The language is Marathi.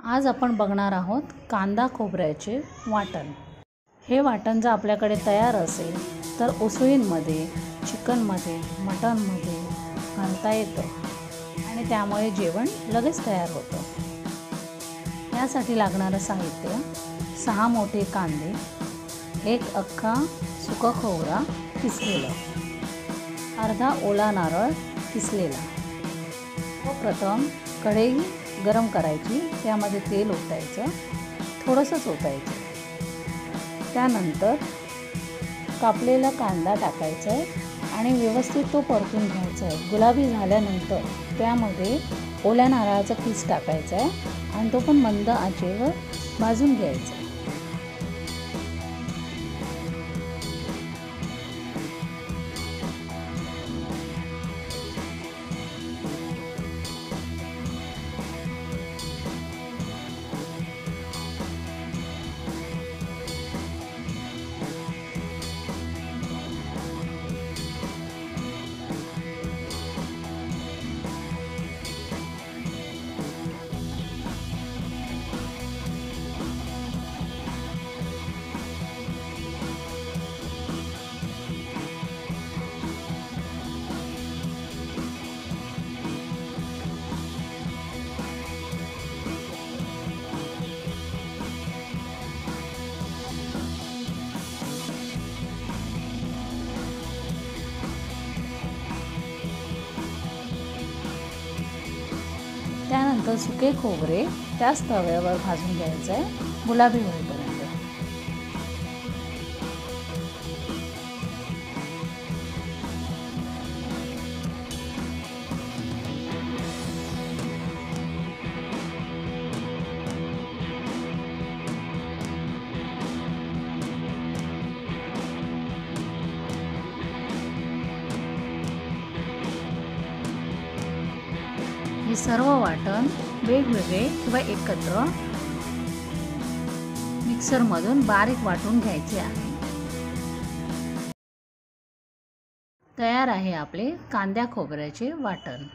आज आपण बघणार आहोत कांदा खोबऱ्याचे वाटण। हे वाटण जर आपल्याकडे तयार असेल तर उसळींमध्ये, चिकनमध्ये, मटनमध्ये घालता येतं आणि त्यामुळे जेवण लगेच तयार होतं। यासाठी लागणारं साहित्य 6 मोठे कांदे, 1 अख्खा सुका खोबरा किसलेला, अर्धा ओला नारळ किसलेला। प्रथम कढई गरम करायची, त्यामध्ये तेल ओतायचं, थोडंसं ओतायचं। त्यानंतर कापलेला कांदा टाकायचा आहे आणि व्यवस्थित तो परतून घ्यायचा आहे। गुलाबी झाल्यानंतर त्यामध्ये ओल्या नारळाचा किस टाकायचा आहे आणि तो पण मंद आचेवर भाजून घ्यायचा आहे। त्यानंतर सुके खोबरे त्याच तव्यावर भाजून घ्यायचं आहे गुलाबी होईपर्यंत। हे सर्व वाटण वेगवेगळे किंवा एकत्र मिक्सरमधून बारीक वाटून घ्यायचे आहे। तयार आहे आपले कांदा खोबऱ्याचे वाटण।